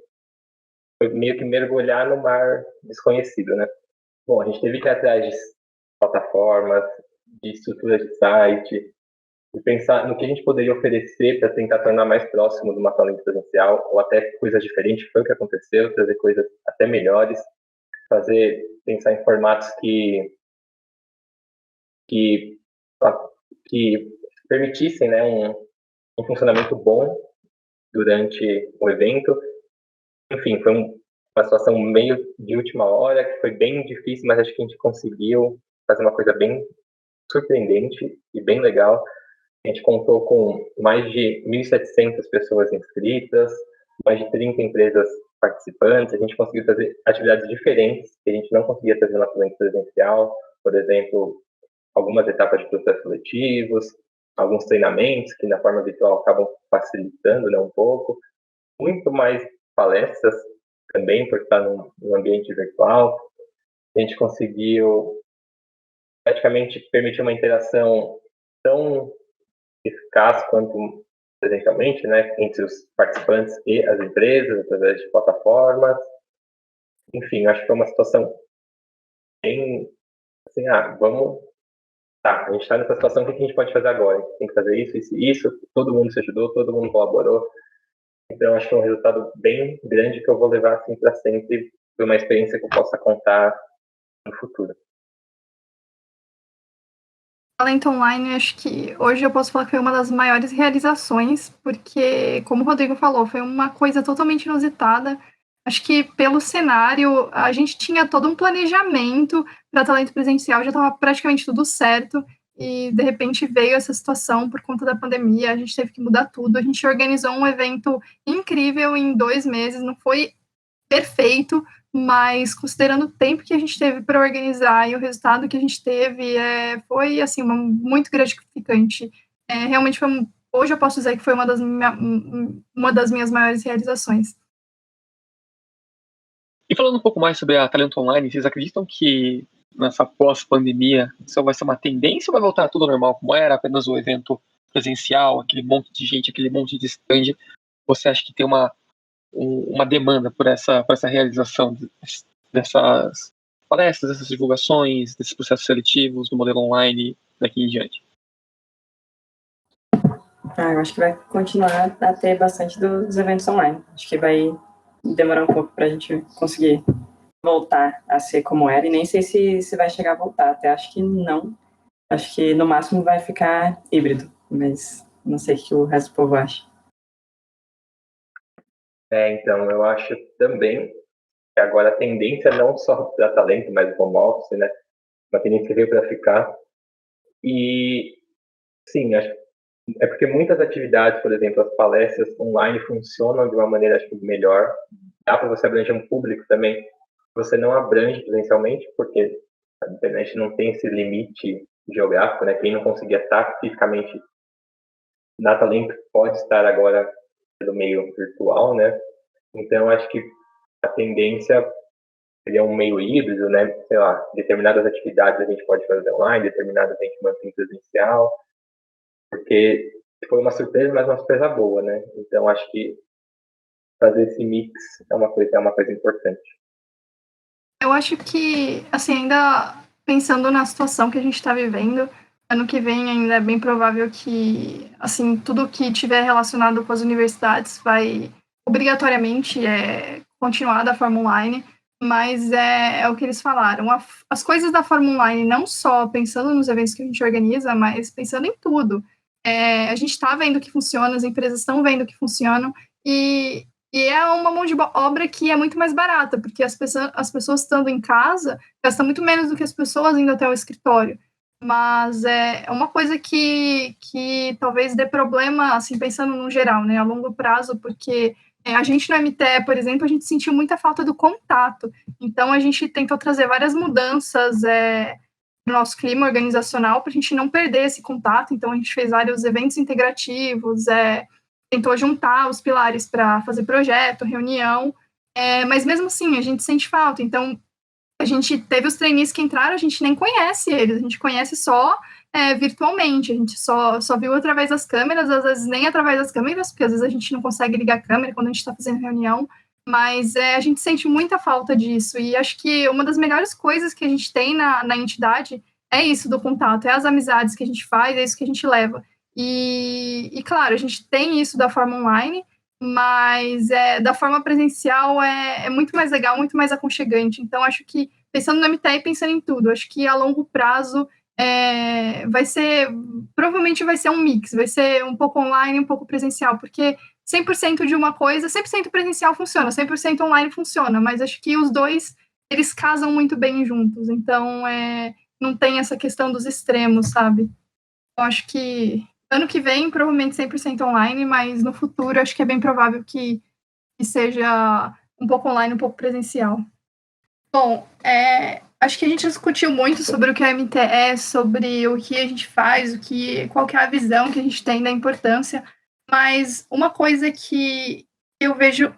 meio que mergulhar no mar desconhecido, né? Bom, a gente teve que ir atrás de plataformas, de estruturas de site, e pensar no que a gente poderia oferecer para tentar tornar mais próximo de uma talento presencial, ou até coisas diferentes, foi o que aconteceu, trazer coisas até melhores, pensar em formatos que permitissem, né, um funcionamento bom durante o evento. Enfim, foi uma situação meio de última hora, que foi bem difícil, mas acho que a gente conseguiu fazer uma coisa bem surpreendente e bem legal. A gente contou com mais de 1.700 pessoas inscritas, mais de 30 empresas participantes. A gente conseguiu fazer atividades diferentes que a gente não conseguia fazer na frente presencial. Por exemplo, algumas etapas de processos seletivos, alguns treinamentos que na forma virtual acabam facilitando, né, um pouco. Muito mais palestras também, por estar num ambiente virtual. A gente conseguiu praticamente permitir uma interação tão eficaz quanto presencialmente, né, entre os participantes e as empresas, através de plataformas. Enfim, acho que foi uma situação bem assim, a gente está nessa situação, o que a gente pode fazer agora? A gente tem que fazer isso, isso e isso, todo mundo se ajudou, todo mundo colaborou. Então, acho que é um resultado bem grande que eu vou levar assim para sempre, por uma experiência que eu possa contar no futuro. Talento Online, acho que hoje eu posso falar que foi uma das maiores realizações, porque, como o Rodrigo falou, foi uma coisa totalmente inusitada. Acho que pelo cenário, a gente tinha todo um planejamento para talento presencial, já estava praticamente tudo certo, e de repente veio essa situação por conta da pandemia, a gente teve que mudar tudo. A gente organizou um evento incrível em 2 meses, não foi perfeito, mas considerando o tempo que a gente teve para organizar e o resultado que a gente teve, foi assim, muito gratificante. Realmente hoje eu posso dizer que foi uma das minhas maiores realizações. E falando um pouco mais sobre a Talento Online, vocês acreditam que nessa pós-pandemia isso vai ser uma tendência ou vai voltar tudo normal como era, apenas o evento presencial, aquele monte de gente, aquele monte de stand? Você acha que tem uma demanda por essa realização dessas palestras, dessas divulgações, desses processos seletivos, do modelo online daqui em diante? Eu acho que vai continuar a ter bastante dos eventos online. Acho que vai demorar um pouco para a gente conseguir voltar a ser como era, e nem sei se vai chegar a voltar, até acho que não. Acho que no máximo vai ficar híbrido, mas não sei o que o resto do povo acha. Então, eu acho também que agora a tendência não só para talento, mas home office, né? Uma tendência que veio para ficar. E, sim, acho é porque muitas atividades, por exemplo, as palestras online funcionam de uma maneira, acho que melhor. Dá para você abranger um público também. Você não abrange presencialmente, porque a internet não tem esse limite geográfico, né? Quem não conseguia estar fisicamente na Talento pode estar agora no meio virtual, né? Então, acho que a tendência seria um meio híbrido, né? Sei lá, determinadas atividades a gente pode fazer online, determinadas a gente mantém presencial, porque foi uma surpresa, mas uma surpresa boa, né? Então, acho que fazer esse mix é uma coisa importante. Eu acho que, assim, ainda pensando na situação que a gente está vivendo, ano que vem ainda é bem provável que, assim, tudo que tiver relacionado com as universidades vai obrigatoriamente continuar da forma online, mas é o que eles falaram. As coisas da forma online, não só pensando nos eventos que a gente organiza, mas pensando em tudo. A gente está vendo que funciona, as empresas estão vendo que funcionam, e é uma mão de obra que é muito mais barata, porque as pessoas estando em casa gastam muito menos do que as pessoas indo até o escritório. Mas é uma coisa que talvez dê problema, assim, pensando no geral, né, a longo prazo, porque a gente no MTE, por exemplo, a gente sentiu muita falta do contato. Então, a gente tentou trazer várias mudanças no nosso clima organizacional para a gente não perder esse contato. Então, a gente fez vários eventos integrativos, tentou juntar os pilares para fazer projeto, reunião, mas mesmo assim a gente sente falta. Então, a gente teve os trainees que entraram, a gente nem conhece eles, a gente conhece só virtualmente, a gente só viu através das câmeras, às vezes nem através das câmeras, porque às vezes a gente não consegue ligar a câmera quando a gente está fazendo reunião, mas a gente sente muita falta disso, e acho que uma das melhores coisas que a gente tem na entidade é isso do contato, é as amizades que a gente faz, é isso que a gente leva. E claro, a gente tem isso da forma online, mas da forma presencial é muito mais legal, muito mais aconchegante. Então, acho que, pensando no MTE e pensando em tudo, acho que a longo prazo provavelmente vai ser um mix, vai ser um pouco online e um pouco presencial, porque 100% de uma coisa, 100% presencial funciona, 100% online funciona, mas acho que os dois, eles casam muito bem juntos, então não tem essa questão dos extremos, sabe? Eu acho que ano que vem, provavelmente 100% online, mas no futuro acho que é bem provável que seja um pouco online, um pouco presencial. Bom, acho que a gente discutiu muito sobre o que é a MTE, sobre o que a gente faz, qual que é a visão que a gente tem da importância, mas uma coisa que eu vejo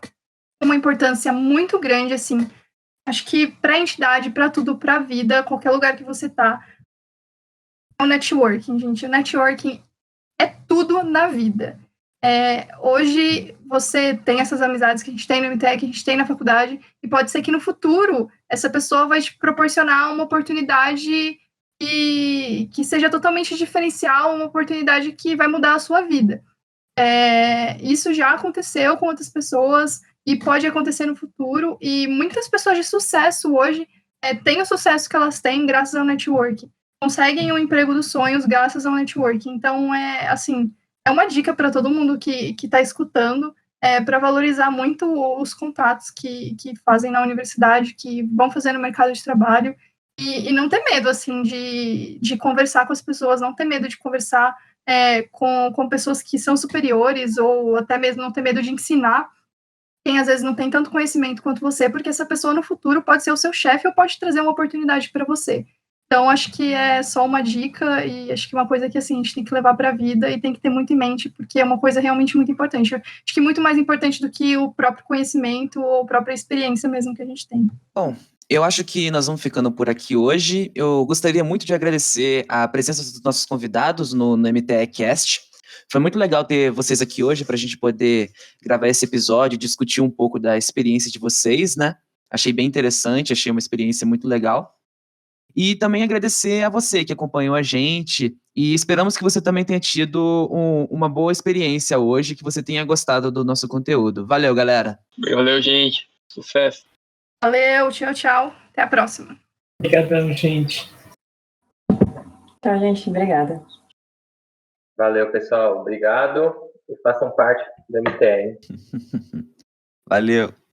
uma importância muito grande, assim, acho que para a entidade, para tudo, para a vida, qualquer lugar que você está, é o networking, gente. O networking é tudo na vida. Hoje você tem essas amizades que a gente tem no MTE, que a gente tem na faculdade, e pode ser que no futuro essa pessoa vai te proporcionar uma oportunidade que seja totalmente diferencial, uma oportunidade que vai mudar a sua vida. Isso já aconteceu com outras pessoas e pode acontecer no futuro, e muitas pessoas de sucesso hoje têm o sucesso que elas têm graças ao networking. Conseguem o emprego dos sonhos graças ao networking. Então, assim, é uma dica para todo mundo que está escutando, para valorizar muito os contatos que fazem na universidade, que vão fazer no mercado de trabalho, e não ter medo, assim, de conversar com as pessoas, não ter medo de conversar com pessoas que são superiores, ou até mesmo não ter medo de ensinar quem às vezes não tem tanto conhecimento quanto você, porque essa pessoa no futuro pode ser o seu chefe ou pode trazer uma oportunidade para você. Então, acho que é só uma dica, e acho que uma coisa que, assim, a gente tem que levar para a vida e tem que ter muito em mente, porque é uma coisa realmente muito importante. Acho que muito mais importante do que o próprio conhecimento ou a própria experiência mesmo que a gente tem. Bom, eu acho que nós vamos ficando por aqui hoje. Eu gostaria muito de agradecer a presença dos nossos convidados no MTE Cast. Foi muito legal ter vocês aqui hoje para a gente poder gravar esse episódio, discutir um pouco da experiência de vocês, né? Achei bem interessante, achei uma experiência muito legal. E também agradecer a você que acompanhou a gente, e esperamos que você também tenha tido uma boa experiência hoje, que você tenha gostado do nosso conteúdo. Valeu, galera! Valeu, gente. Sucesso. Valeu, tchau, tchau. Até a próxima. Obrigadão, gente. Tchau, gente. Obrigada. Valeu, pessoal. Obrigado. E façam parte do MTE. Valeu!